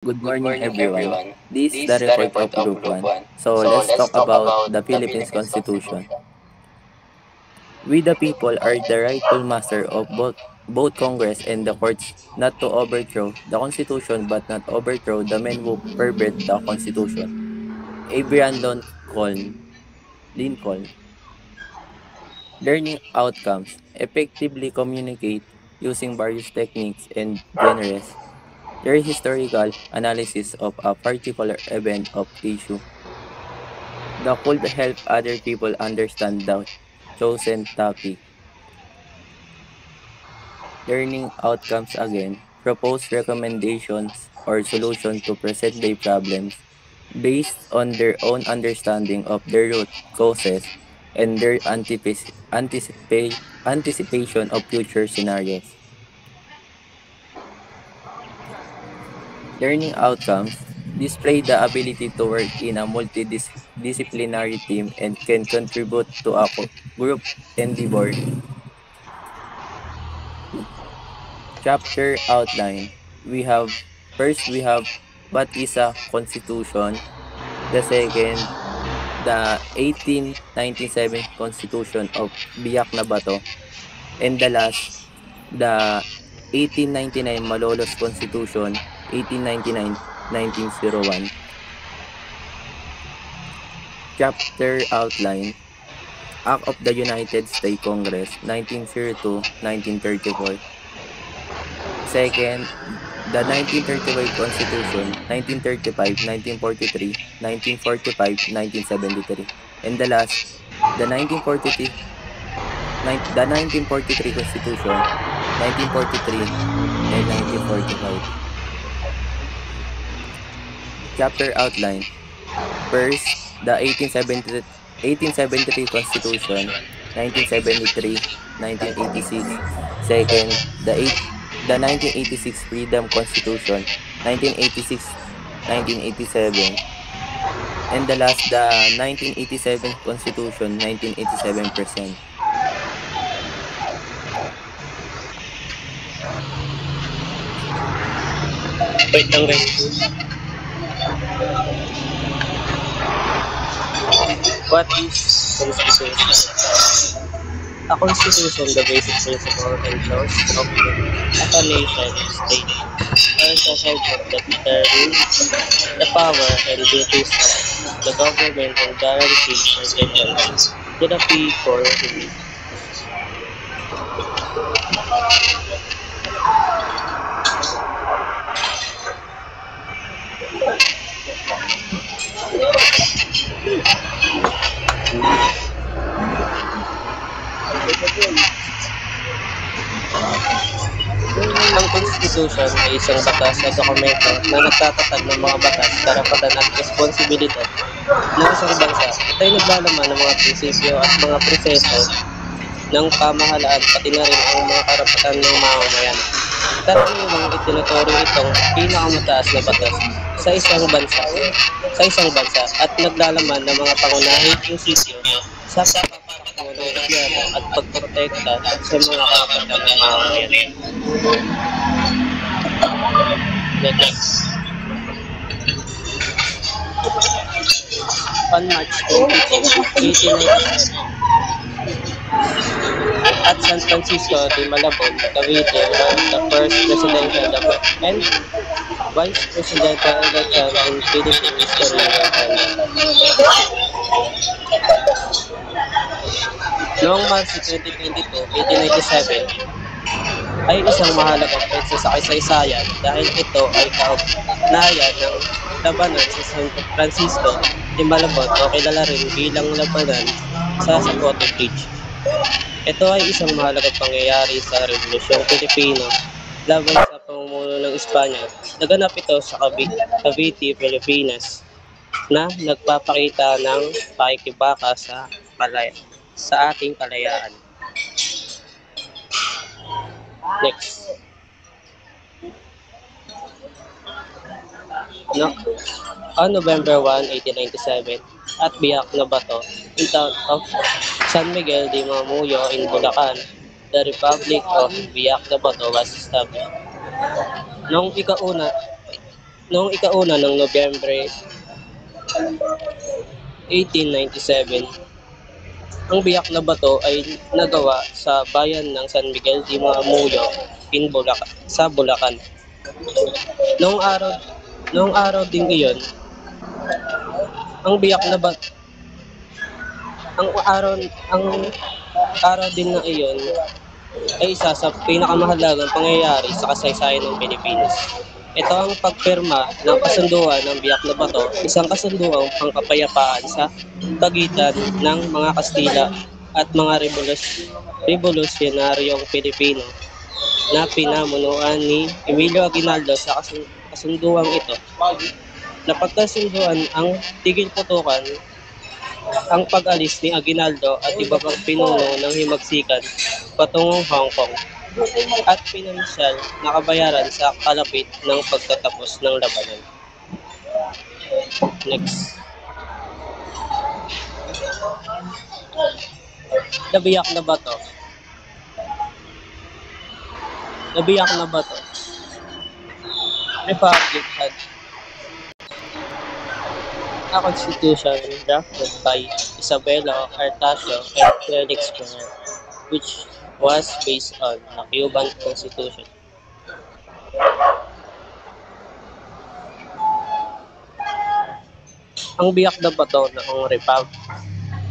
Good Good morning, morning, everyone. everyone. This is This the is the report of report of Group Group 1. 1. So So let's let's talk talk about about the the Philippines Philippines Constitution. Constitution. We the people are the rightful master of both Congress and the courts, not to overthrow the Constitution but not overthrow the men who pervert the Constitution. Abraham Lincoln. Learning outcomes. Effectively communicate using various techniques and genres. Their historical analysis of a particular event of issue that could help other people understand the chosen topic. Learning outcomes again, propose recommendations or solutions to present day problems based on their own understanding of their root causes and their anticipation of future scenarios. Learning outcomes display the ability to work in a multidisciplinary team and can contribute to a group endeavor. Chapter outline. We have what is a constitution. The second, the 1897 Constitution of Biak na Bato. And the last, the 1899 Malolos Constitution, 1899-1901. Chapter outline. Act of the United States Congress, 1902-1934. Second, the 1935 Constitution, 1935, 1943, 1945, 1973. And the last, the 1943, the 1943 Constitution, 1943 and 1945. Chapter outline. First, the 1873 Constitution, 1973, 1986. Second, the 1986 Freedom Constitution, 1986, 1987. And the last, the 1987 Constitution, 1987%. Wait lang guys. What is constitution? A constitution, the basic principle and laws of a nation state, are settled that determine the power and duties of the government and guarantee certain rights to the people. Ang Constitution ay isang batas o dokumento na nagtatatag ng mga batas, karapatan at responsibilidad ng isang bansa. Ito ay naglalaman ng mga prinsipyo at mga proseso ng pamahalaan pati na rin ang mga karapatan ng mamamayan. Karaniwang itinuturo itong pinakamataas na batas sa isang bansa at naglalaman ng mga pangunahing prinsipyo sa pagpapatakbo ng gobyerno at pagprotekta sa mga karapatan ng mamamayan. Next. On March 22, 1897, at San Francisco de Malabon, Cavite, was the first presidential and vice presidential election in Philippine history was held. Noong March 2022, 1897, ay isang mahalagang petsa sa kasaysayan dahil ito ay kaugnayan ng labanan sa San Francisco de Malabon o kilala rin bilang labanan sa Zapote Bridge. Ito ay isang mahalagang pangyayari sa Revolusyong Pilipino laban sa pamumuno ng Espanya. Naganap ito sa Cavite, Pilipinas na nagpapakita ng pakikibaka sa ating kalayaan. Next. No, on November 1, 1897, at Biak na Bato, in town of San Miguel de Mamuyo in Bulacan, the Republic of Biak na Bato was established. Noong ikauna Noong ika-1 ng Nobyembre 1897, ang biyak na bato ay nagawa sa bayan ng San Miguel de Mamuyo sa Bulacan. Noong araw noong araw ding iyon, ang biyak na bato ang araw din na iyon ay isa sa pinakamahalagang pangyayari sa kasaysayan ng Pilipinas. Ito ang pagpirma ng kasunduan ng Biak na Bato, isang kasunduang pangkapayapaan sa pagitan ng mga Kastila at mga revolusyonaryong Pilipino na pinamunuan ni Emilio Aguinaldo sa kasunduang ito. Napagkasunduan ang tigil putukan, ang pag-alis ni Aguinaldo at iba pang pinuno ng himagsikan patungong Hong Kong at pinansyal na kabayaran sa kalapit ng pagtatapos ng labanan. Next. Nabiyak na bato. Nabiyak na bato. Republic had a constitution drafted by Isabela Artacho and Felix Ferrer, which was based on the Cuban Constitution. Ang biyak na bato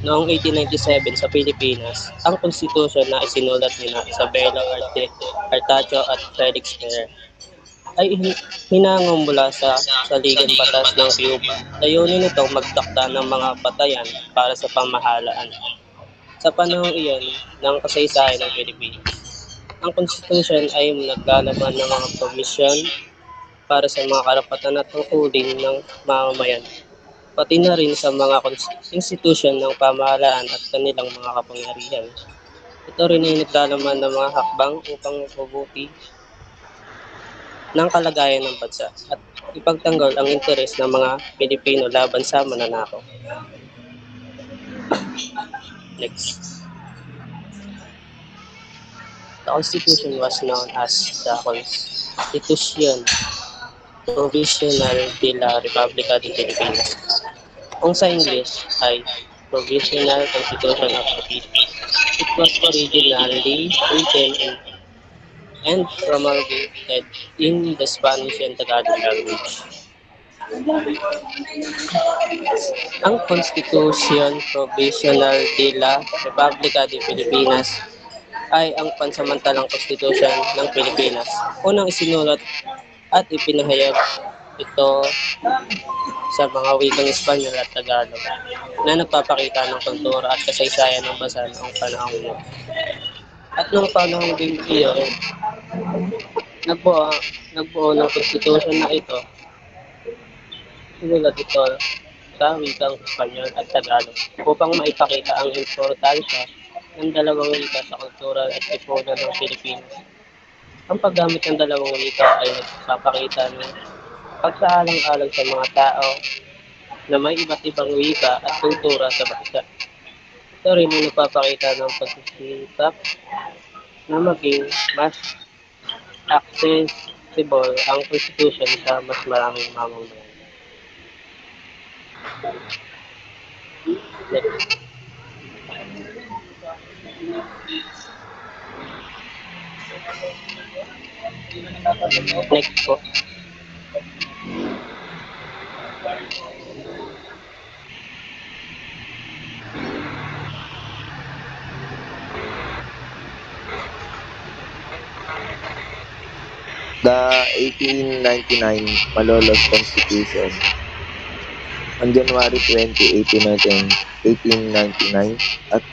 noong 1897 sa Pilipinas, ang konstitusyon na isinulat ni Isabela Artacho at Felix Ferrer ay hinangong mula sa saligang batas ng Cuba. Layunin nitong magtakda ng mga batayan para sa pamahalaan. Sa panahong iyon ng kasaysayan ng Pilipinas, ang konstitusyon ay naglalaman ng mga promisyon para sa mga karapatan at tungkulin ng mamamayan, pati na rin sa mga institusyon ng pamahalaan at kanilang mga kapangyarihan. Ito rin ay naglalaman ng mga hakbang upang mapabuti ng kalagayan ng bansa at ipagtanggol ang interes ng mga Pilipino laban sa mananakaw. Next. The Constitution was known as the Constitution Provisional de la República de Filipinas. Kung sa English ay Provisional Constitution of the Philippines. It was originally written and promulgated in the Spanish and Tagalog language. Ang Constitution Provisional de la República de Filipinas ay ang pansamantalang konstitusyon ng Pilipinas. Unang isinulat at ipinahayag ito sa mga wikang Espanyol at Tagalog na nagpapakita ng kultura at kasaysayan ng bansa noong panahon yun. At noong panahon din iyon, nagbuo ng konstitusyon na ito. Sinulat ito sa wikang Espanyol at Tagalog upang maipakita ang importansya ng dalawang wika sa kultura at lipunan ng Pilipinas. Ang paggamit ng dalawang wika ay nagpapakita ng pagsaalang-alang sa mga tao na may iba't ibang wika at kultura sa bansa. Ito rin ay nagpapakita ng pagsisikap na maging mas accessible ang konstitusyon sa mas maraming mamamayan. Next. Next po. The 1899 Malolos Constitution. On January 20, 1899 at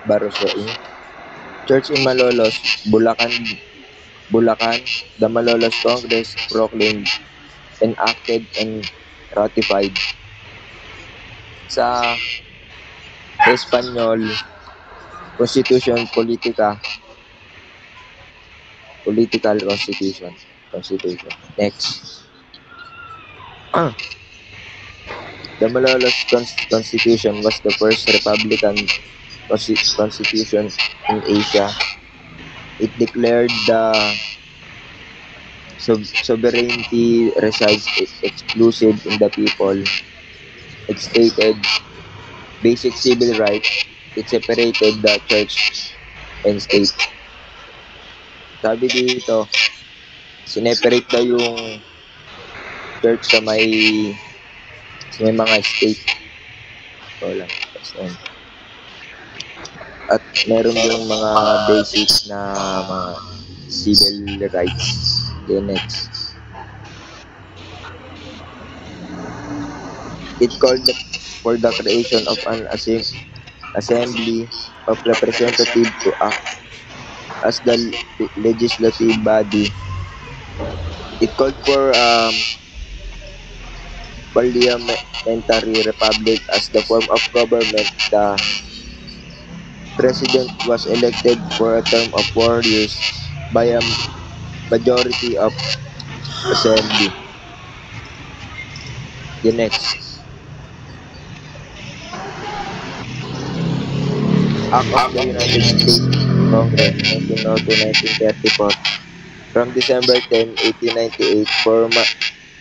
Baroso Inc. Church in Malolos, Bulacan, the Malolos Congress proclaimed, enacted, and ratified. Sa Espanyol, Constitution Political Constitution. Next. The Malolos Constitution was the first Republican constitution in Asia. It declared the sovereignty resides exclusive in the people. It stated basic civil right. It separated the church and state. Sabi dito, sineperate daw yung church sa may mga state. So lang. Tapos, at meron yung mga basic na mga civil rights. Okay, next. It called for the creation of an assembly of representatives to act as the legislative body. It called for parliamentary republic as the form of government. The president was elected for a term of 4 years by a majority of assembly. The next. Act of the United States Congress 1902-1934 from December 10, 1898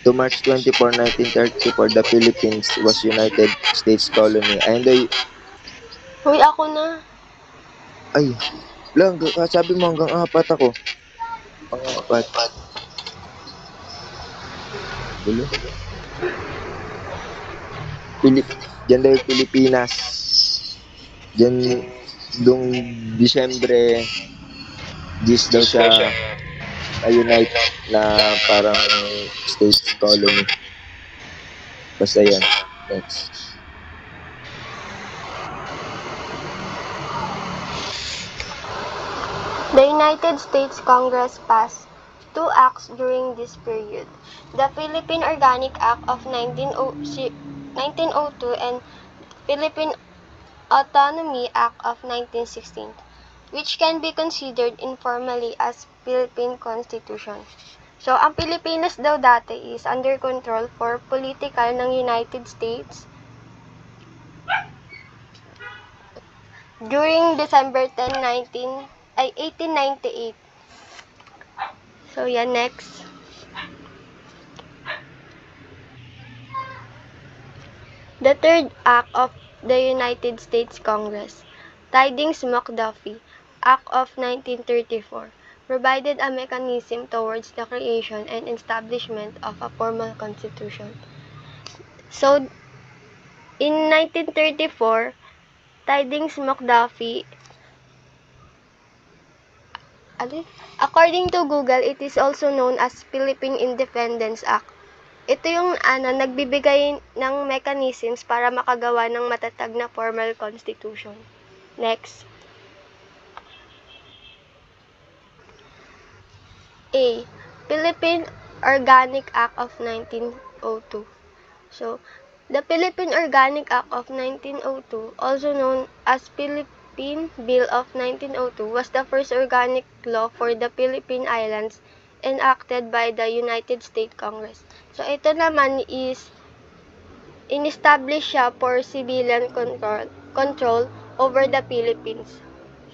to March 24, 1934 the Philippines was United States colony. Uy, ako na. Ay, lang, sabi mo hanggang 4 ako. Pang-4. Gulo. Diyan daw yung Pilipinas. Diyan, dung Disyembre, 10 daw siya na-unite na parang states colony. Basta yan. Next. The United States Congress passed 2 acts during this period. The Philippine Organic Act of 1902 and Philippine Autonomy Act of 1916, which can be considered informally as Philippine Constitution. So, ang Pilipinas daw dati is under control for political ng United States during December 10, 1898. So, yan, next. The third act of the United States Congress, Tidings-McDuffie Act of 1934, provided a mechanism towards the creation and establishment of a formal constitution. So, in 1934, Tidings-McDuffie, according to Google, it is also known as Philippine Independence Act. Ito yung nagbibigay ng mechanisms para makagawa ng matatag na formal constitution. Next. A. Philippine Organic Act of 1902. So, the Philippine Organic Act of 1902, also known as Philippine Bill of 1902, was the first organic law for the Philippine Islands enacted by the United States Congress. So, ito naman is in-establish siya for civilian control over the Philippines.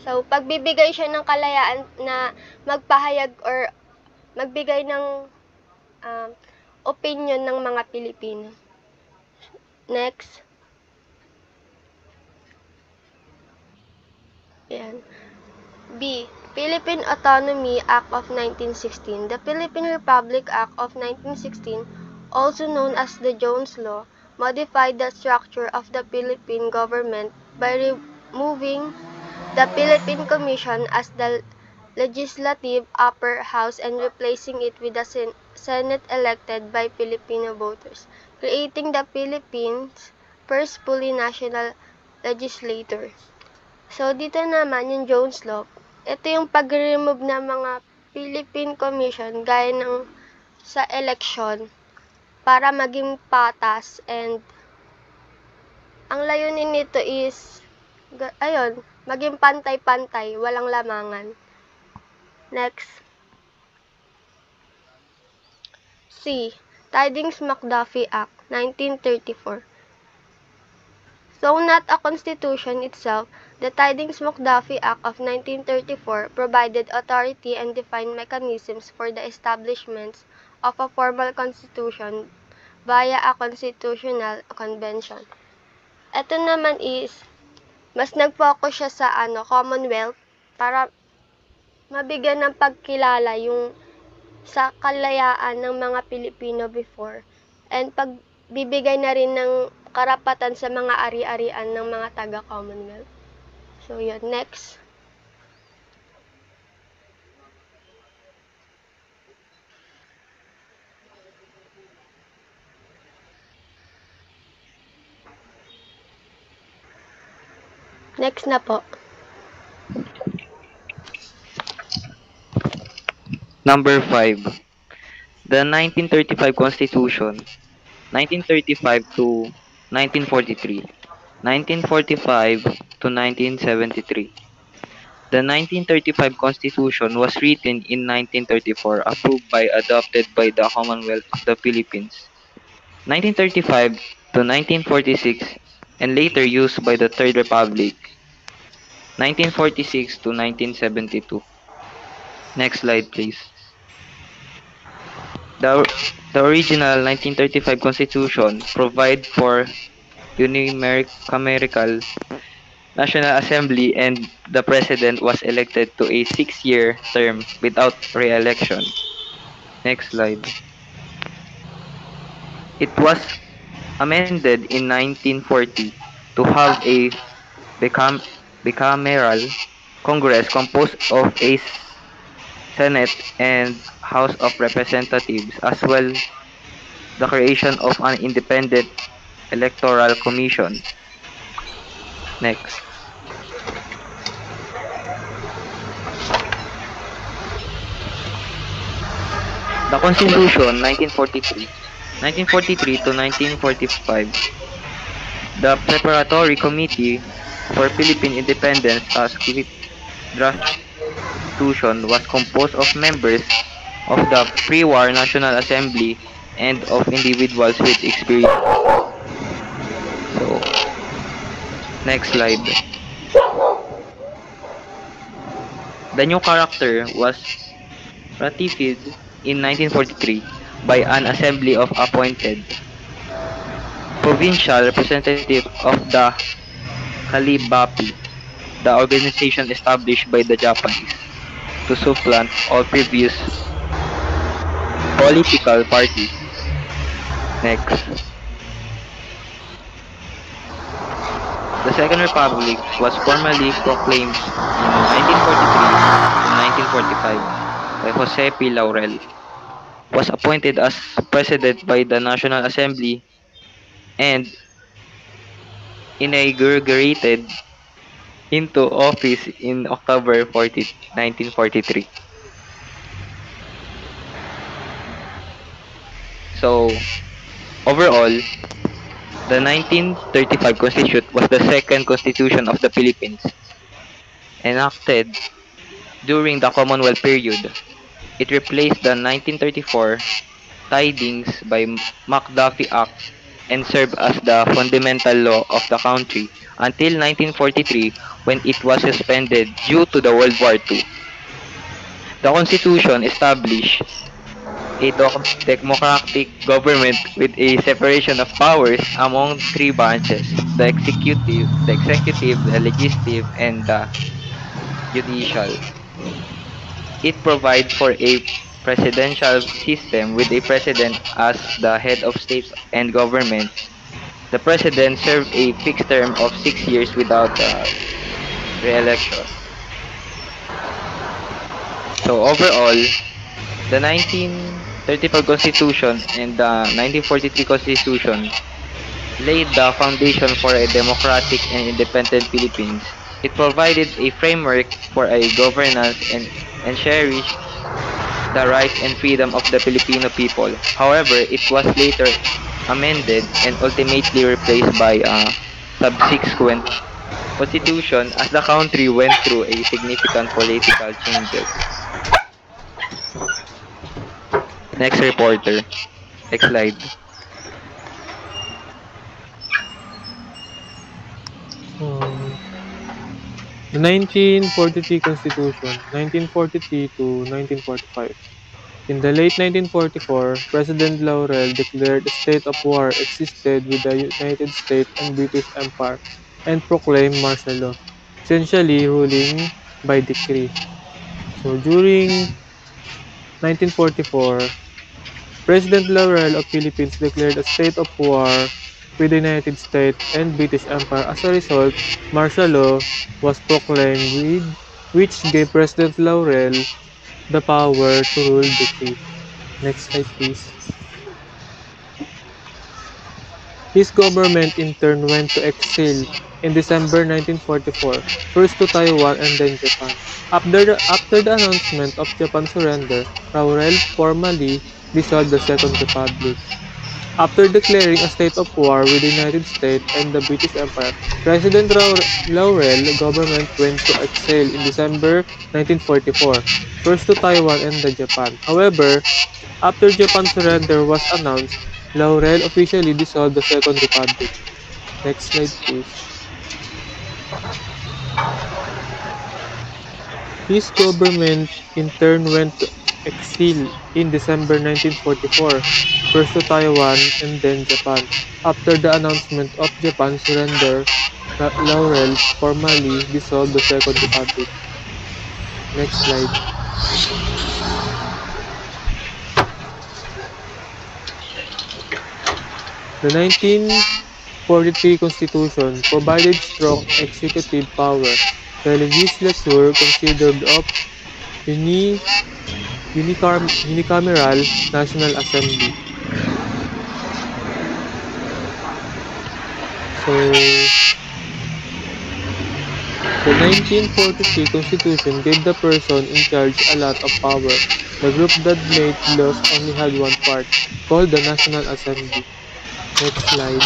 So, pagbibigay siya ng kalayaan na magpahayag or magbigay ng opinion ng mga Pilipino. Next. Ayan. B. Philippine Autonomy Act of 1916. The Philippine Republic Act of 1916, also known as the Jones Law, modified the structure of the Philippine government by removing the Philippine Commission as the legislative upper house and replacing it with a Senate elected by Filipino voters, creating the Philippines' first fully national legislature. So, dito naman yung Jones Law, ito yung pag-remove ng mga Philippine Commission gaya ng sa election para maging patas, and ang layunin nito is maging pantay-pantay, walang lamangan. Next. C. Tidings-McDuffie Act, 1934. So, Though not a constitution itself, the Tidings-McDuffie Act of 1934 provided authority and defined mechanisms for the establishment of a formal constitution via a constitutional convention. Ito naman is, mas nag-focus siya sa Commonwealth para mabigyan ng pagkilala yung sa kalayaan ng mga Pilipino before, and pagbibigay na rin ng karapatan sa mga ari-arian ng mga taga-Commonwealth. So, yun. Next. Next na po. Number 5. The 1935 Constitution, 1935 to 1943, 1945 to 1973. The 1935 Constitution was written in 1934, approved by adopted by the Commonwealth of the Philippines. 1935 to 1946, and later used by the Third Republic. 1946 to 1972. Next slide, please. The original 1935 Constitution provide for unicameral National Assembly, and the President was elected to a 6-year term without re-election. Next slide. It was amended in 1940 to have a bicameral Congress composed of a Senate and House of Representatives, as well the creation of an independent electoral commission. Next. The Constitution, 1943 to 1945. The Preparatory Committee for Philippine Independence as draft Constitution was composed of members of the pre-war National Assembly and of individuals with experience. So, next slide. The new character was ratified in 1943 by an assembly of appointed provincial representative of the Kalibapi, the organization established by the Japanese to supplant all previous political parties. Next. The Second Republic was formally proclaimed in 1943 to 1945 by Jose P. Laurel. Was appointed as president by the National Assembly and inaugurated into office in October 1943. So, overall, the 1935 Constitution was the second constitution of the Philippines, enacted during the Commonwealth period. It replaced the 1934 Tidings by McDuffie Act and served as the fundamental law of the country until 1943, when it was suspended due to the World War II. The Constitution established a democratic government with a separation of powers among three branches: the executive, the legislative, and the judicial. It provides for a presidential system with a president as the head of state and government. The president served a fixed term of 6 years without re-election. So overall, the 1935 Constitution and the 1943 Constitution laid the foundation for a democratic and independent Philippines. It provided a framework for a governance and cherished the rights and freedom of the Filipino people. However, it was later amended and ultimately replaced by a subsequent constitution as the country went through a significant political changes. Next reporter. Next slide. Um, the 1943 Constitution, 1943 to 1945. In the late 1944, President Laurel declared a state of war existed with the United States and British Empire and proclaimed martial law, essentially ruling by decree. So during 1944, President Laurel of Philippines declared a state of war with the United States and British Empire. As a result, martial law was proclaimed, which gave President Laurel the power to rule decree. Next slide, please. His government in turn went to exile in December 1944, first to Taiwan and then Japan. After the announcement of Japan's surrender, Laurel formally dissolved the Second Republic. After declaring a state of war with the United States and the British Empire, President Laurel government went to exile in December 1944, first to Taiwan and then Japan. However, after Japan's surrender was announced, Laurel officially dissolved the Second Republic. Next slide, please. His government in turn went to exile in December 1944, first to Taiwan and then Japan. After the announcement of Japan's surrender, Laurel formally dissolved the Second Republic. Next slide. The 1943 Constitution provided strong executive power. The legislature consisted of unicameral National Assembly. So, the 1943 Constitution gave the person in charge a lot of power. The group that made laws only had one part, called the National Assembly. Next slide.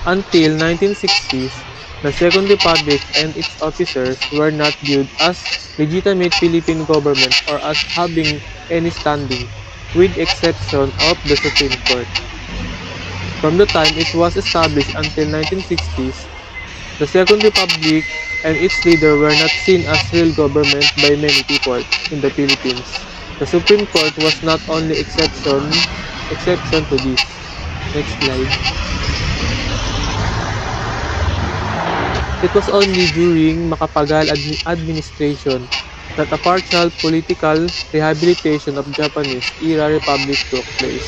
Until 1960s, the Second Republic and its officers were not viewed as legitimate Philippine government or as having any standing, with exception of the Supreme Court. From the time it was established until 1960s, the Second Republic and its leader were not seen as real government by many people in the Philippines. The Supreme Court was not only exception to this. Next slide. It was only during Macapagal administration that a partial political rehabilitation of Japanese-era republic took place.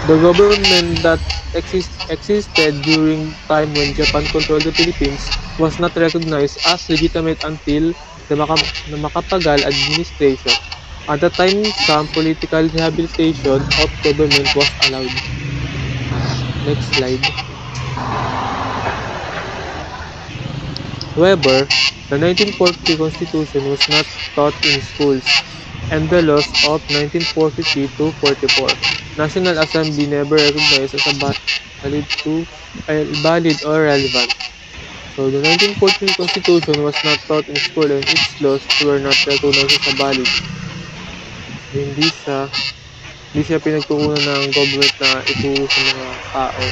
The government that existed during time when Japan controlled the Philippines was not recognized as legitimate until the Macapagal administration. At the time, some political rehabilitation of government was allowed. Next slide. However, the 1940 Constitution was not taught in schools, and the laws of 1943 to 44 National Assembly never recognized as a valid or relevant. So the 1943 Constitution was not taught in school and its laws were not recognized as a valid. So, hindi siya pinagtuunan ng government na ituro sa mga tao.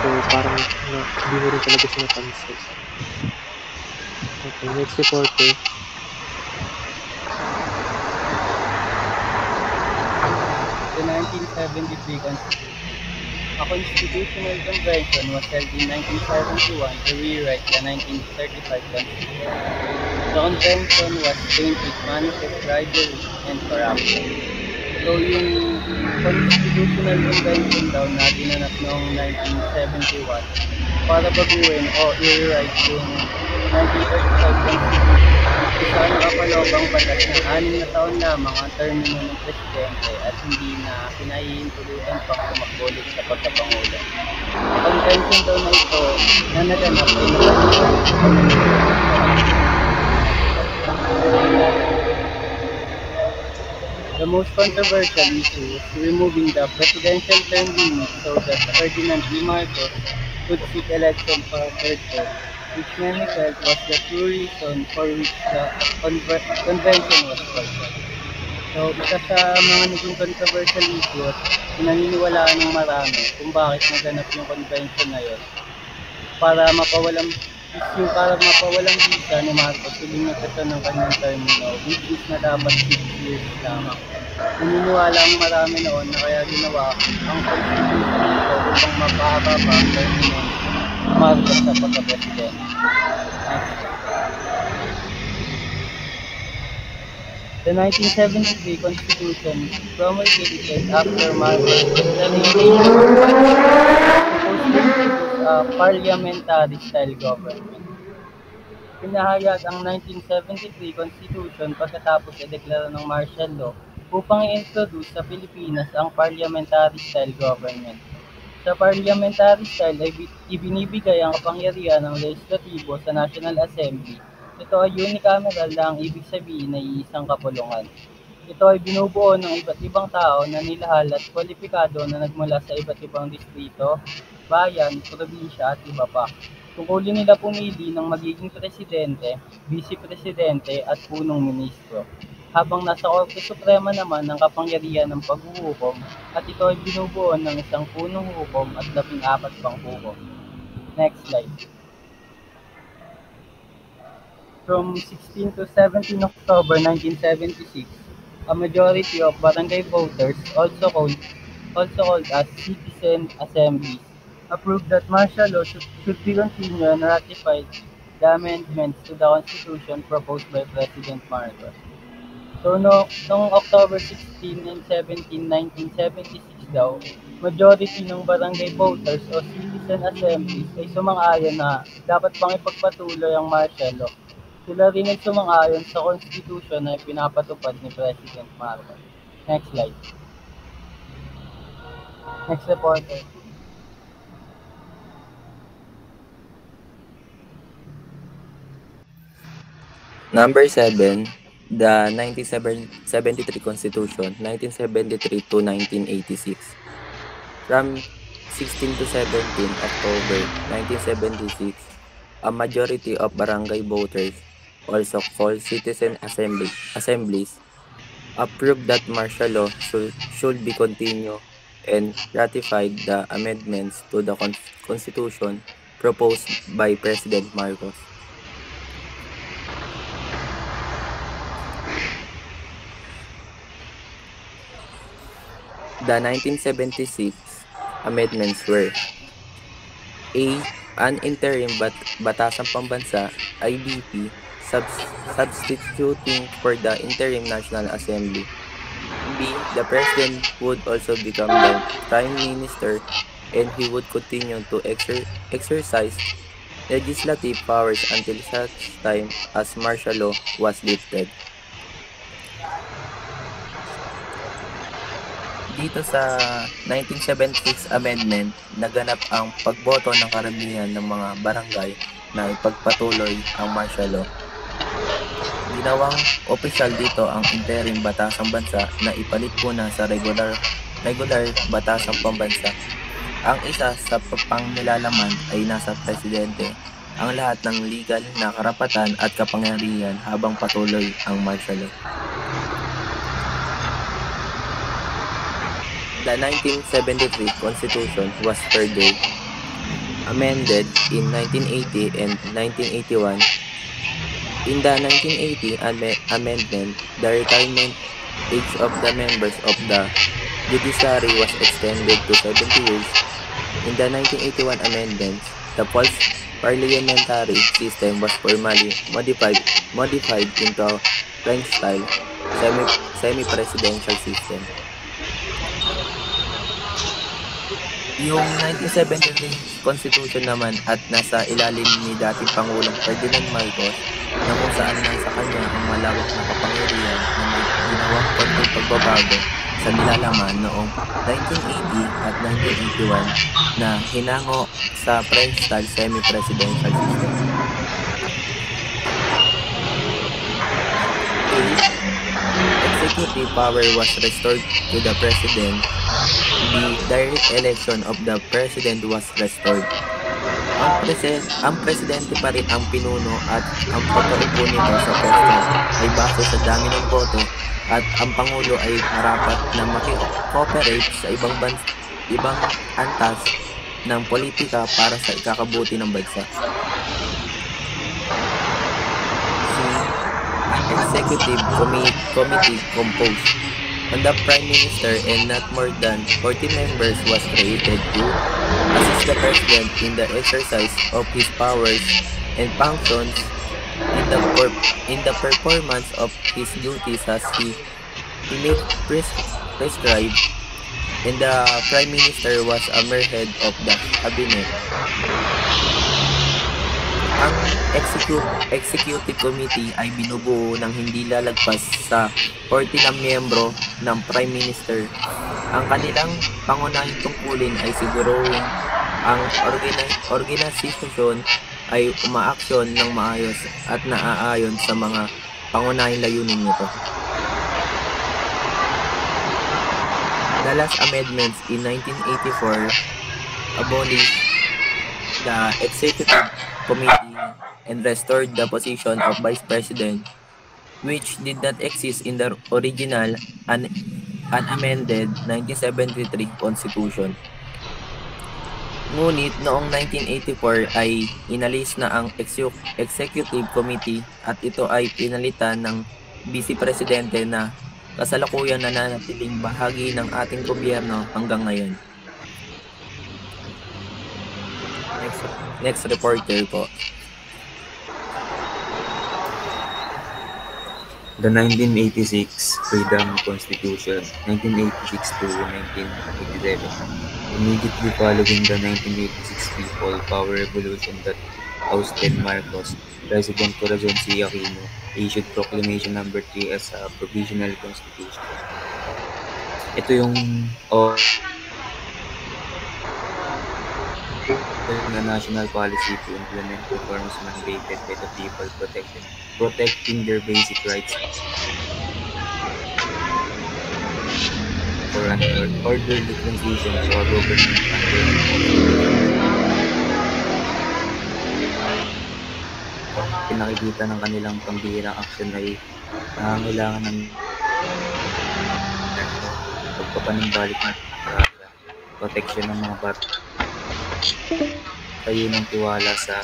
So parang hindi mo rin talaga siya napansin. Okay, next reporter. The 1973 Constitution. A constitutional convention was held in 1971 to rewrite the 1935 Constitution. The convention was aimed at manifest bribery and corruption. So yung constitutional convention daw na dinanap noong 1971 para baguhin o i-rewrite yung 1935 Constitution. Isa ang nakapaloob batas na 6 na taon lamang ang termino ng presidente at hindi na pinahihintulutan pang tumakbo ulit sa pagkapangulo. Ang convention daw na ito na naganap ay The most controversial issue was removing the presidential term limit so that Ferdinand V. Marcos could seek election for a third term, which many felt was the true reason for which the convention was called. So, isa sa mga naging controversial issue at naniniwalaan ng marami kung bakit naganap yung convention na yun. Para mapawalang visa ni Marcos, hiling siya ng kanyang termino, which is na dapat 6 years lamang. Naniniwala ang marami noon na kaya ginawa ang constitution nito upang mapahaba pa ang termino ni Marcos sa pagka-presidente. The 1973 Constitution promulgated after Marcos resignation proposed to introduce a parliamentary-style government. Pinahayag ang 1973 Constitution pagkatapos ideklara ng martial law upang i-introduce sa Pilipinas ang parliamentary-style government. Sa parliamentary style ay ibinibigay ang kapangyarihan ng legislatibo sa National Assembly. Ito ay unicameral na ang ibig sabihin ay isang kapulungan. Ito ay binubuo ng iba't ibang tao na nilahal at kwalipikado na nagmula sa iba't ibang distrito, bayan, probinsya at iba pa. Tungkulin nila pumili ng magiging presidente, vice-presidente at punong ministro. Habang nasa Korte Suprema naman ang kapangyarihan ng paghuhukom at ito ay binubuo ng isang punong hukom at 14 pang hukom. Next slide. From 16 to 17 October 1976, a majority of barangay voters, also called as citizen assemblies, approved that martial law should be continued and ratified the amendments to the Constitution proposed by President Marcos. So, noong October 16 and 17, 1976 daw, majority ng barangay voters o citizen assemblies ay sumang-ayon na dapat pang ipagpatuloy ang martial law. Sila rin ay sumang-ayon sa Constitution na pinapatupad ni President Marcos. Next slide. Next reporter. Number 7, the 1973 Constitution, 1973 to 1986. From 16 to 17 October 1976, a majority of barangay voters, also called citizen assemblies, approved that martial law should be continued and ratified the amendments to the Constitution proposed by President Marcos. The 1976 amendments were A. An interim Batasang Pambansa, IBP, substituting for the interim National Assembly. B. The President would also become the Prime Minister and he would continue to exercise legislative powers until such time as martial law was lifted. Dito sa 1976 amendment, naganap ang pagboto ng karamihan ng mga barangay na ipagpatuloy ang martial law. Ginawang opisyal dito ang interim batasang bansa na ipalit muna sa regular batasang pambansa. Ang isa sa pangnilalaman ay nasa presidente ang lahat ng legal na karapatan at kapangyarihan habang patuloy ang martial law. The 1973 Constitution was further amended in 1980 and 1981. In the 1980 amendment, the retirement age of the members of the judiciary was extended to 70 years. In the 1981 amendments, the parliamentary system was formally modified into a French-style semi-presidential system. Yung 1973 Constitution naman at nasa ilalim ni dating Pangulong Ferdinand Marcos na kung saan nasa kanya ang malawak na kapangyarihan na may ginawang konting pagbabago sa nilalaman noong 1980 at 1981 na hinango sa French-style semi-presidential system. Executive power was restored to the President. The direct election of the President was restored. Ang presidente pa rin ang pinuno at ang pagkaupo nito sa pwesto ay base sa dami ng boto at ang pangulo ay marapat na maki-cooperate sa ibang antas ng politika para sa ikakabuti ng bansa. An committee composed on the Prime Minister and not more than 40 members was created to assist the President in the exercise of his powers and functions in the performance of his duties as he may prescribe, and the Prime Minister was a mere head of the cabinet. Ang executive committee ay binubuo ng hindi lalagpas sa 40 na miyembro ng Prime Minister. Ang kanilang pangunahing tungkulin ay siguruhin ang organisasyon ay umaaksyon ng maayos at naaayon sa mga pangunahing layunin nito. The last amendments in 1984 abolished the executive committee and restored the position of vice president, which did not exist in the original unamended 1973 Constitution. Ngunit noong 1984 ay inalis na ang executive committee at ito ay pinalitan ng vice presidente na kasalukuyan nananatiling bahagi ng ating gobyerno hanggang ngayon. Next reporter po. The 1986 Freedom Constitution, 1986 to 1987. Immediately following the 1986 People Power Revolution that ousted Marcos, President Corazon C. Aquino issued Proclamation No. 3 as a provisional constitution. Ito yung na national policy to implement reforms mandated by the people protecting their basic rights for an orderly transition to a government under pinakikita ng kanilang pambihirang aksyon ay nangangailangan ng pagpapanumbalik ng proteksyon ng mga bata, tayo ng tiwala sa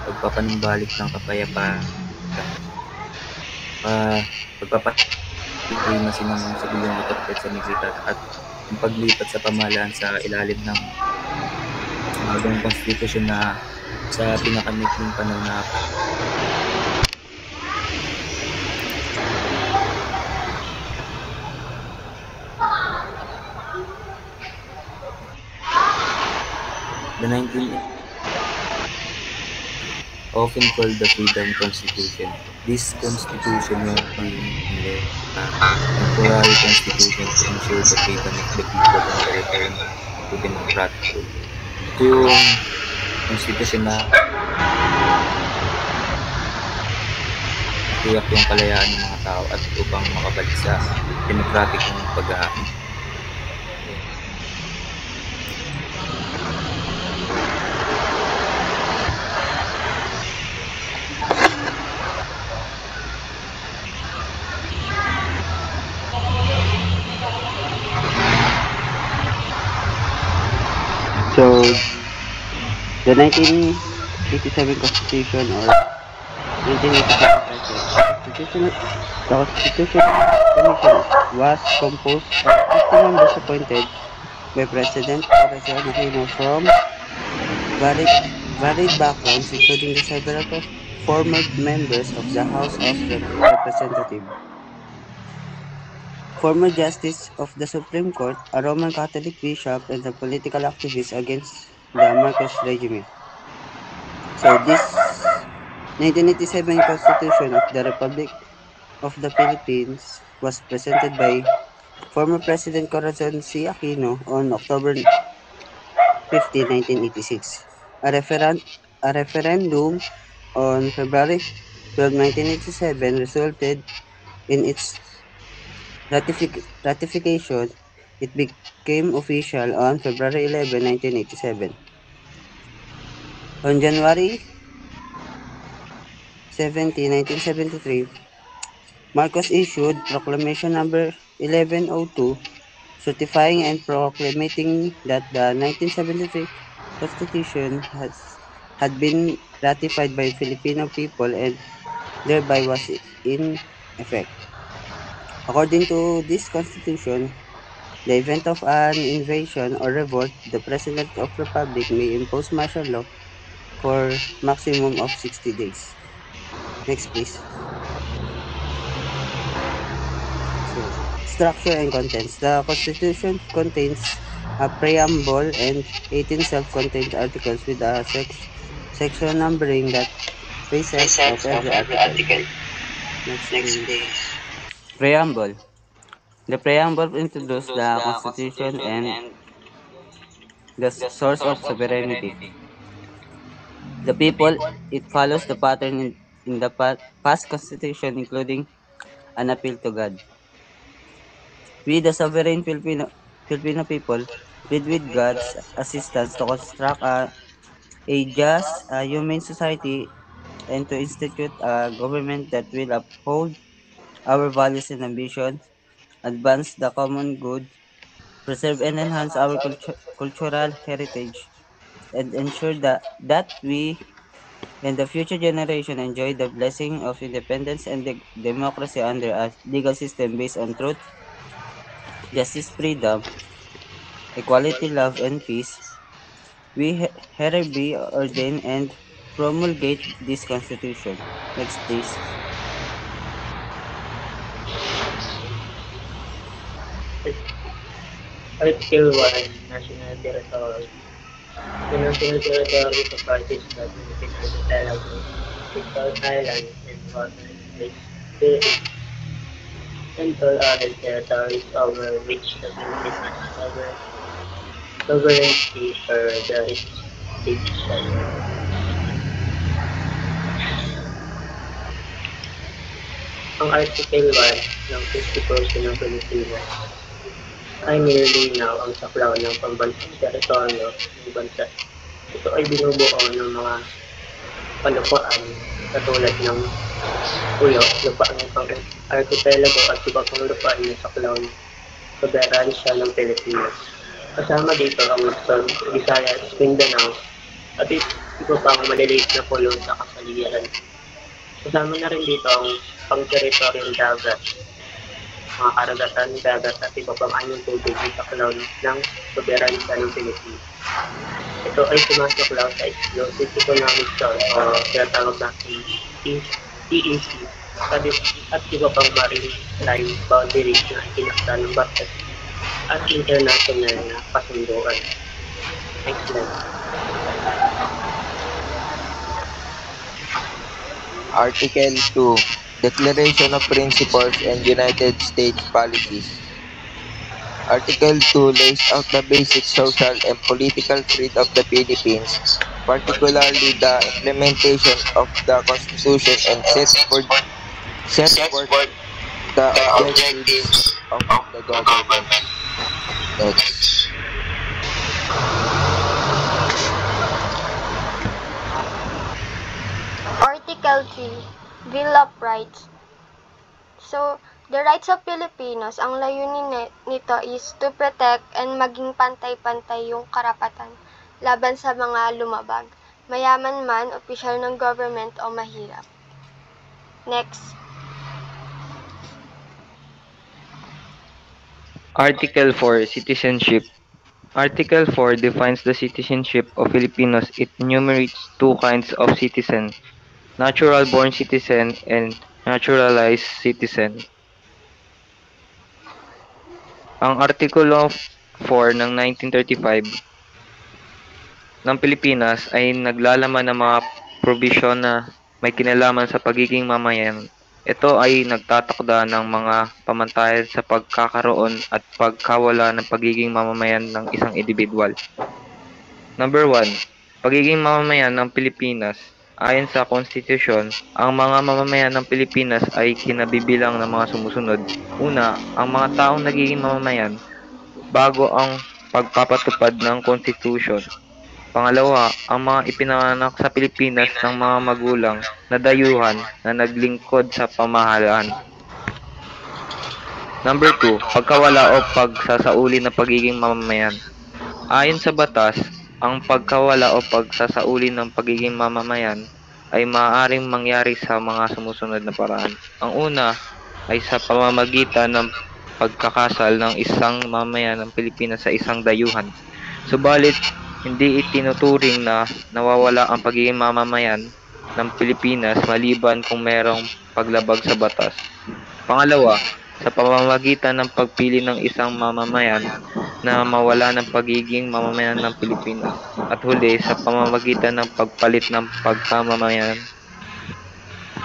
pagpapanumbalik ng kapayapaan, pagpapanumbalik ng sibilyong otoridad sa Mexico at ang paglipat sa pamahalaan sa ilalim ng bagong konstitusyon na sa pinakamikling panahon na the 19 often called the Freedom Constitution. This constitution was a temporary constitution to ensure the freedom of the people and the return to democratic rule. Ito yung constitution na tiyak yung kalayaan ng mga tao at upang makabalik sa democratic ng pag-aari. So, the 1987 Constitution or 1987 the Constitution Commission was composed of 50 members appointed by President Corazon Aquino from varied backgrounds, including the several former members of the House of Representatives, former Justice of the Supreme Court, a Roman Catholic bishop, and a political activist against the Marcos regime. So this 1987 Constitution of the Republic of the Philippines was presented by former President Corazon C. Aquino on October 15, 1986. A referendum on February 12, 1987 resulted in its ratification. It became official on February 11, 1987. On January 17, 1973, Marcos issued Proclamation Number 1102, certifying and proclaiming that the 1973 Constitution had been ratified by Filipino people and thereby was in effect. According to this constitution, the event of an invasion or revolt, the President of Republic may impose martial law for maximum of 60 days. Next, please. So, structure and contents. The Constitution contains a preamble and 18 self-contained articles with a section numbering that faces of every article. Next, please. Preamble. The preamble introduces the Constitution and the source of sovereignty. The people, it follows the pattern in the past Constitution, including an appeal to God. We, the sovereign Filipino people, plead with God's assistance to construct a just, humane society and to institute a government that will uphold our values and ambitions, advance the common good, preserve and enhance our cultural heritage, and ensure that we and the future generation enjoy the blessing of independence and democracy under a legal system based on truth, justice, freedom, equality, love, and peace. We hereby ordain and promulgate this Constitution. Next, please. Article 1, National Territory. The national territory comprises the Philippine archipelago, Bicol Island, and water states therein, and all other territories over which the Philippines has sovereignty or jurisdiction. Ang Article 1 ng Constitution ng Pilipinas ay nililinaw ang saklaw ng pambansang teritoryo ng bansa. Ito ay binubuo ng mga palupuan katulad ng puyo, lupaan ng pang-archipelago at iba pang lupaan na saklaw ng soberansya ng Pilipinas. Kasama dito ang Luzon, Visayas, Mindanao at iba pang maliliit na pulo sa kasaligiran. Kasama na rin dito ang pang-territoryal dagat, mga karagatan, dagat at iba pang anyong tubig sa saklaw ng soberansya ng Pilipinas. Ito ay sumasaklaw sa Exclusive Economic Zone o tinatawag natin EEZ at iba pang maritime boundaries na itinakda ng batas at international na kasunduan. Next slide. Article 2, Declaration of Principles and United States Policies. Article 2 lays out the basic social and political creed of the Philippines, particularly the implementation of the Constitution, and sets forth the objectives of the government. Next. Article 3, Bill of Rights. So, the rights of Filipinos, ang layunin nito is to protect and maging pantay-pantay yung karapatan laban sa mga lumabag, mayaman man, opisyal ng government o mahirap. Next. Article 4, Citizenship. Article 4 defines the citizenship of Filipinos. It enumerates two kinds of citizen, natural-born citizen and naturalized citizen. Ang Artikulo 4 ng 1935 ng Pilipinas ay naglalaman ng mga probisyon na may kinalaman sa pagiging mamayan. Ito ay nagtatakda ng mga pamantayan sa pagkakaroon at pagkawala ng pagiging mamamayan ng isang individual. Number 1. Pagiging mamamayan ng Pilipinas. Ayon sa konstitusyon, ang mga mamamayan ng Pilipinas ay kinabibilang ng mga sumusunod. Una, ang mga taong nagiging mamamayan bago ang pagpapatupad ng Constitution. Pangalawa, ang mga ipinanganak sa Pilipinas ng mga magulang na dayuhan na naglingkod sa pamahalaan. Number 2, pagkawala o pagsasauli ng pagiging mamamayan. Ayon sa batas, ang pagkawala o pagsasauli ng pagiging mamamayan ay maaaring mangyari sa mga sumusunod na paraan. Ang una ay sa pamamagitan ng pagkakasal ng isang mamamayan ng Pilipinas sa isang dayuhan. Subalit, hindi itinuturing na nawawala ang pagiging mamamayan ng Pilipinas maliban kung mayroong paglabag sa batas. Pangalawa, sa pamamagitan ng pagpili ng isang mamamayan na mawala ng pagiging mamamayan ng Pilipinas. At huli, sa pamamagitan ng pagpalit ng pagkamamayan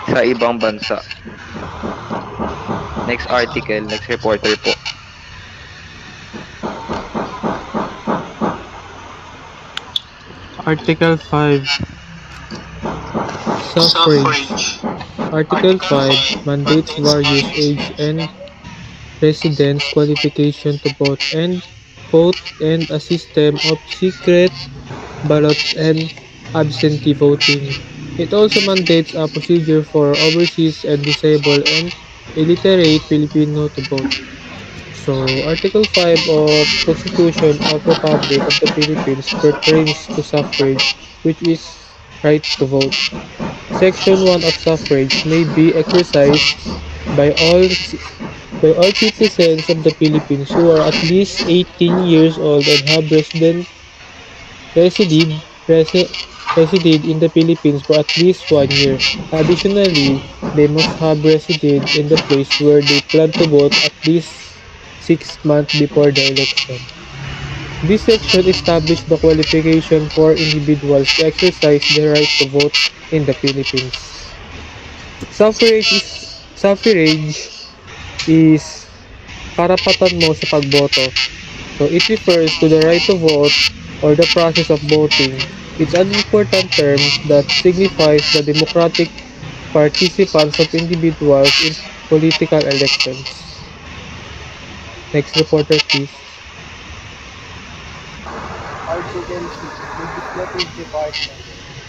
sa ibang bansa. Next article, next reporter po. Article 5. Suffrage. Article 5 mandates various age and residence qualification to vote and a system of secret ballots and absentee voting. It also mandates a procedure for overseas and disabled and illiterate Filipino to vote. So, Article 5 of Constitution of Republic of the Philippines pertains to suffrage, which is right to vote. Section 1 of suffrage may be exercised by all citizens of the Philippines who are at least 18 years old and have resided in the Philippines for at least 1 year. Additionally, they must have resided in the place where they plan to vote at least 6 months before the election. This section established the qualification for individuals to exercise their right to vote in the Philippines. Suffrage is karapatan mo sa pagboto. So it refers to the right to vote or the process of voting. It's an important term that signifies the democratic participants of individuals in political elections. Next reporter, please. Article 6, Legislative Department.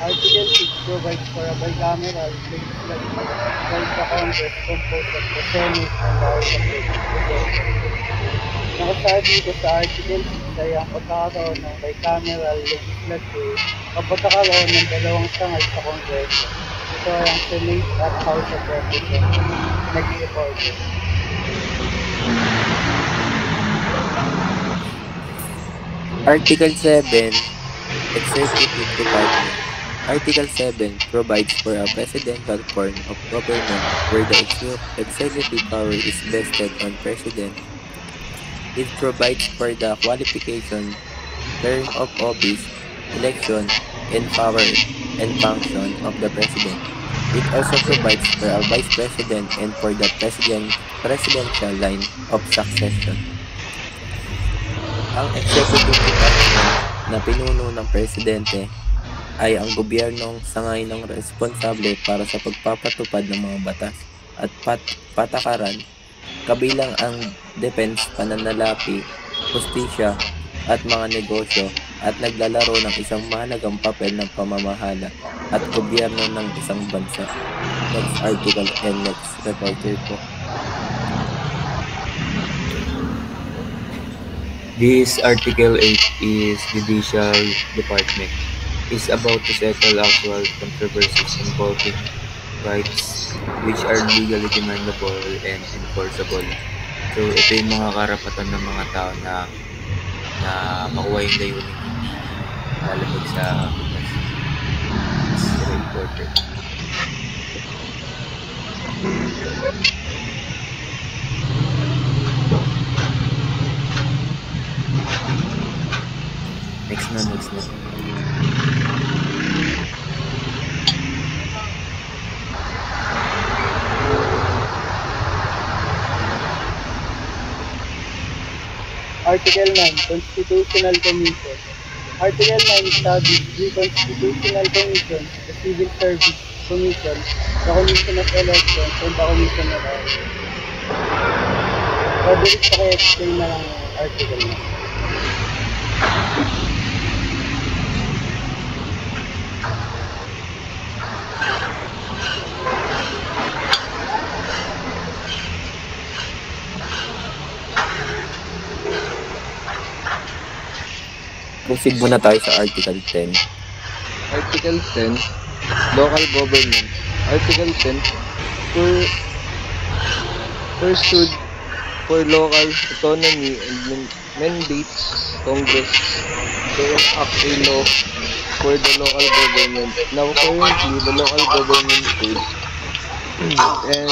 Article 6 provides for a bicameral legislative by the Congress composed of the Senate and the House of Representatives. Nakasabi ko sa Article 6 ay ang pagkakaroon ng bicameral legislature o pagkakaroon ng dalawang sangay sa Kongreso. Ito ay ang Senate at House of Representatives. Next reporter. Article 7, Executive Department. Article 7 provides for a presidential form of government where the executive power is vested on President. It provides for the qualification, term of office, election, and power and function of the President. It also provides for a Vice President and for the presidential line of succession. Ang Executive Department na pinuno ng Presidente ay ang gobyernong sangaynang responsable para sa pagpapatupad ng mga batas at patakaran, kabilang ang defense, pananalapi, hustisya at mga negosyo, at naglalaro ng isang mahalagang papel ng pamamahala at gobyerno ng isang bansa. Next article and next reporter po. This Article 8 is Judicial Department. It's about to settle actual controversies involving rights which are legally demandable and enforceable. So, ito yung mga karapatan ng mga tao na makuha yung layunin lalabag sa reporter. Next na. Article 9, Constitutional Commission. Article 9 establishes the Constitutional Commission, the Civil Service Commission, the Commission of Elections, and the Commission of Elections. Pwede rin pa kaya explain na lang article na. Proceed muna tayo sa Article 10. Article 10, Local Government. Article 10, pursued for local autonomy and mandates Congress to enact a law for the local government. Now, currently, the local government code and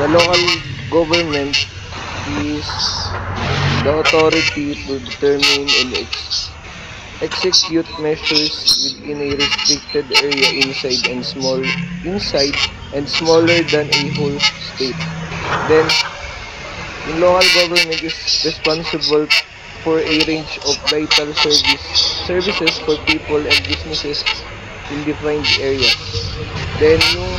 the local government is the authority to determine and execute measures within a restricted area inside and smaller than a whole state. Then, the local government is responsible for a range of vital services for people and businesses in defined areas. Then, yung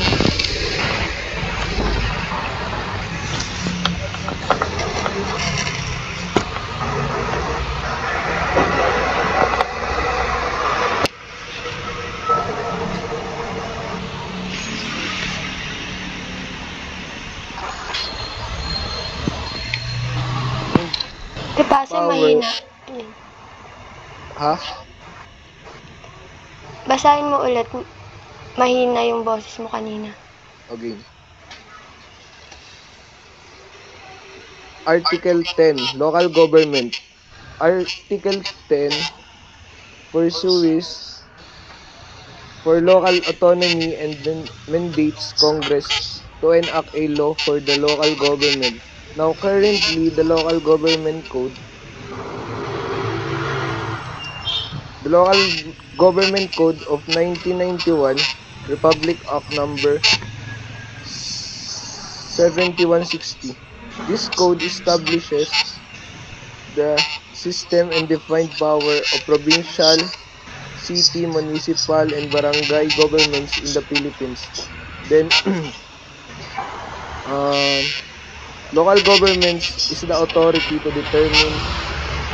Ipasa power. mahina. Ha? Basahin mo ulit. Mahina yung boses mo kanina. Okay. Article 10, Local Government. Article 10 pursues for local autonomy and mandates Congress to enact a law for the local government. Now, currently, the local government code, of 1991, Republic Act number 7160. This code establishes the system and defined power of provincial, city, municipal, and barangay governments in the Philippines. Then, local governments is the authority to determine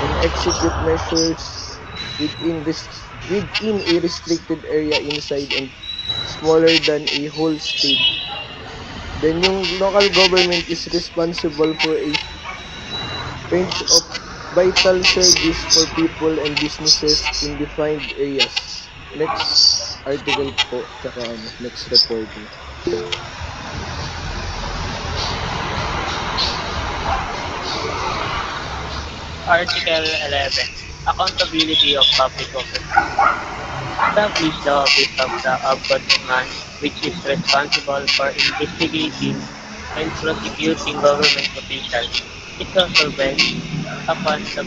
and execute measures within a restricted area inside and smaller than a whole state. Then yung local government is responsible for a range of vital service for people and businesses in defined areas. Next article po, tsaka next report. Article 11. Accountability of public officers. Establish the office of the Ombudsman, which is responsible for investigating and prosecuting government officials. It also vests upon the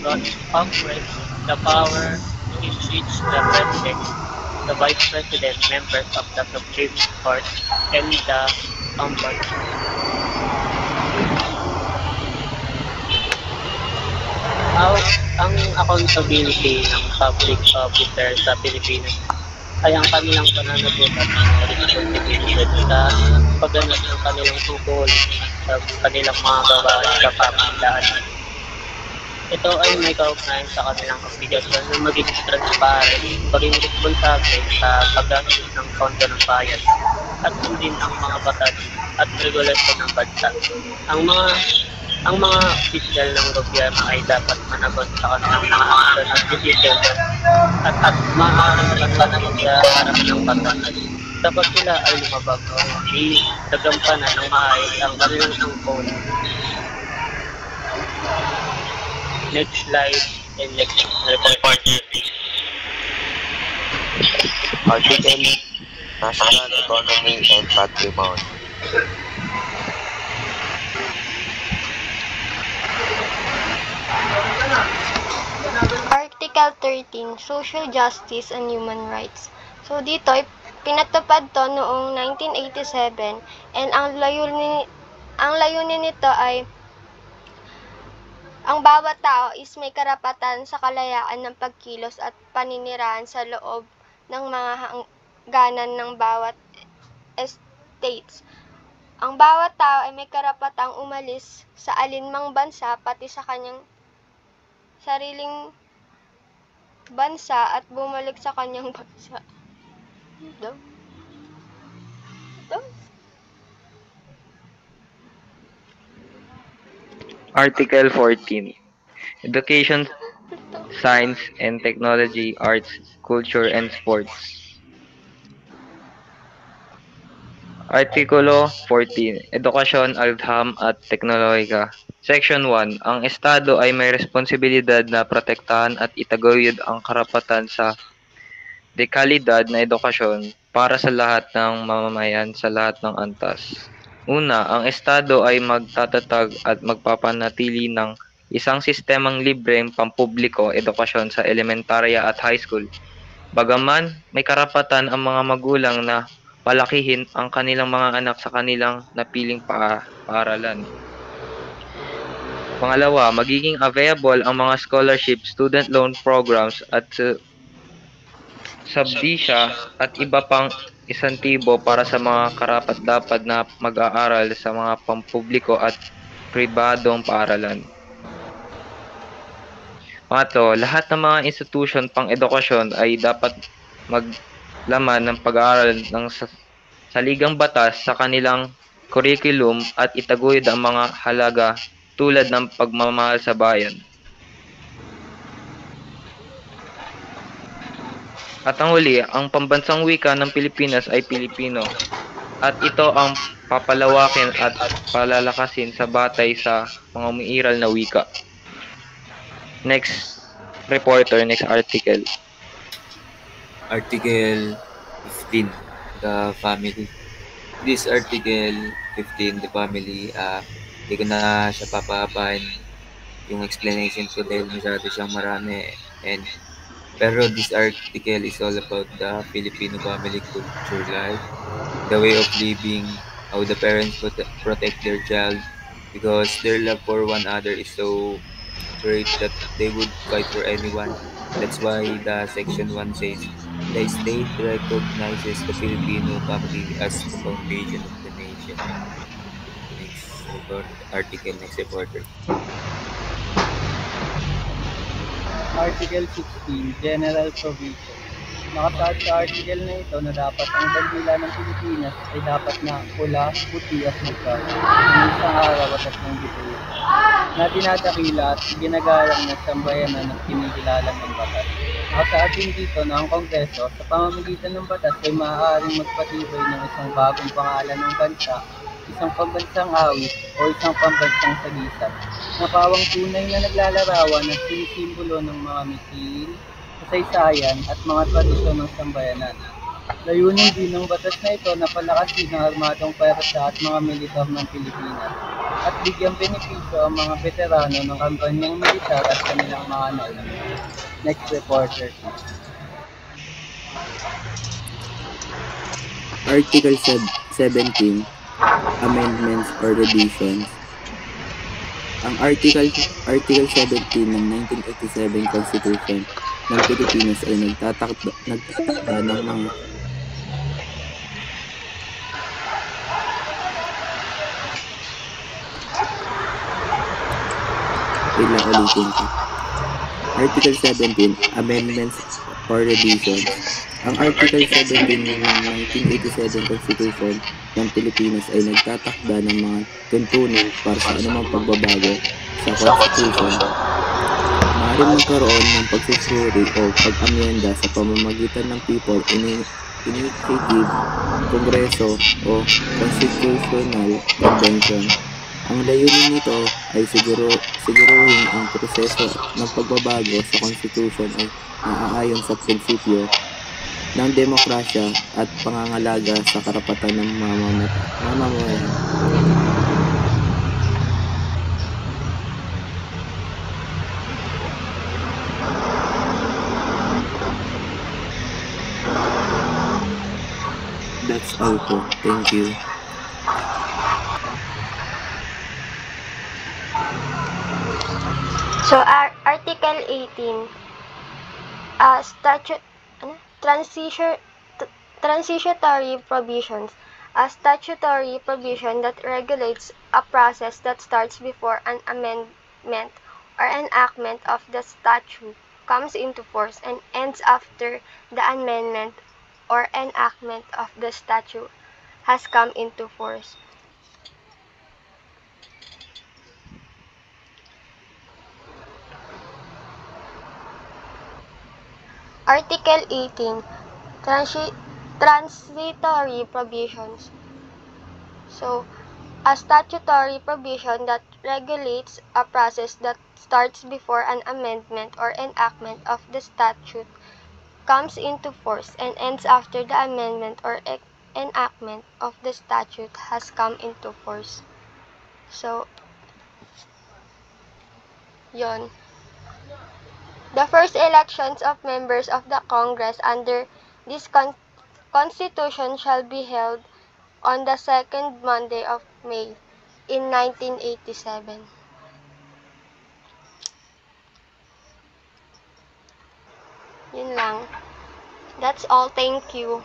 Congress the power to impeach the President, the Vice President, members of the Supreme Court, and the Ombudsman. Ang accountability ng public officer sa Pilipinas ay ang kanilang pananagutan ng responsibilidad sa pagganap ng kanilang tungkol sa kanilang mga gawain sa pamahalaan. Ito ay may kaugnayan sa kanilang obligasyon na maging transparent, maging responsable sa paggamit ng pondo ng bayan at sundin ang mga batas at regulasyon ng bansa. Ang mga opisyal ng gobyerno ay dapat managot sa kanilang mga aksyon at desisyon at maaaring pagpanagot sa harap ng batas. Dapat sila ay lumabag o hindi nagampanan ng maayos ang kanilang tungkol. Next slide and next report. Article National Economy and Patrimony. Article 13, Social Justice and Human Rights. So dito, pinatupad to noong 1987 and ang layunin nito ay ang bawat tao is may karapatan sa kalayaan ng pagkilos at paninirahan sa loob ng mga hangganan ng bawat states. Ang bawat tao ay may karapatang umalis sa alinmang bansa pati sa kanyang sariling bansa at bumalik sa kanyang bansa. Ito? Ito? Article 14. Education, Science and Technology, Arts, Culture and Sports. Artikulo 14. Edukasyon, Agham at Teknolohika. Section 1. Ang Estado ay may responsibilidad na protektahan at itaguyod ang karapatan sa dekalidad na edukasyon para sa lahat ng mamamayan sa lahat ng antas. Una, ang Estado ay magtatatag at magpapanatili ng isang sistemang libreng pampubliko edukasyon sa elementarya at high school. Bagaman may karapatan ang mga magulang na palakihin ang kanilang mga anak sa kanilang napiling paaralan. Pangalawa, magiging available ang mga scholarship, student loan programs at subsidya at iba pang insentibo para sa mga karapat-dapat na mag-aaral sa mga pampubliko at pribadong paaralan. Pangatlo, lahat ng mga institusyon pang edukasyon ay dapat maglaman ng pag-aaral ng saligang batas sa kanilang curriculum at itaguyod ang mga halaga tulad ng pagmamahal sa bayan. At ang huli, ang pambansang wika ng Pilipinas ay Pilipino at ito ang papalawakin at palalakasin sa batay sa mga umiiral na wika. Next reporter, next article. Article 15, the family. This Article 15, the family, hindi ko na siya papapain yung explanation ko dahil masyado siyang marami. Pero this article is all about the Filipino family culture life, the way of living, how the parents protect their child, because their love for one another is so great that they would fight for anyone. That's why the section 1 says, the state recognizes the Filipino family as the foundation of the nation. Next reporter. Article 16, General Provision. Nakasaad sa article na ito na dapat ang bandila ng Pilipinas ay dapat na pula, puti at lupa ng isang araw at tatlong bituin na dinadakila at ginagalang ng sambayanan at kinikilalan ng batas. Nakasaad din dito na ang Kongreso sa pamamagitan ng batas ay maaaring magpatibay ng isang bagong pangalan ng bansa, isang pambansang awit o isang pambansang sagisag na pawang tunay na naglalarawan at sinisimbolo ng mga mitin, kasaysayan at mga tradisyon ng sambayanan. Layunin din ng batas na ito na palakasin ang armadong pwersa at mga militar ng Pilipinas at bigyang benepisyo ang mga veterano ng kampanyang militar at kanilang mga anak. Next reporter. Article 17, Amendments or Revisions. Ang Article 17 ng 1987 Constitution ng Pilipinas ay nagtatakda ng mga ulitin ko. Article 17, Amendments or Revisions. Ang Article 17 ng 1987 Constitution ng Pilipinas ay nagtatakda ng mga tuntunin para sa anumang pagbabago sa Constitution. Maaaring magkaroon ng pagsusuri o pag-amyenda sa pamamagitan ng People Initiative, Kongreso o Constitutional Convention. Ang layunin nito ay siguruhin ang proseso ng pagbabago sa Constitution ay naaayon sa prinsipyo ng demokrasya at pangangalaga sa karapatan ng mamamayan. That's all po. Thank you. So, Article 18, transitory provisions. a statutory provision that regulates a process that starts before an amendment or enactment of the statute comes into force and ends after the amendment or enactment of the statute has come into force. Article 18. Transitory provisions. So, a statutory provision that regulates a process that starts before an amendment or enactment of the statute comes into force and ends after the amendment or enactment of the statute has come into force. So, yon. The first elections of members of the Congress under this Constitution shall be held on the second Monday of May in 1987. Yun lang. That's all. Thank you.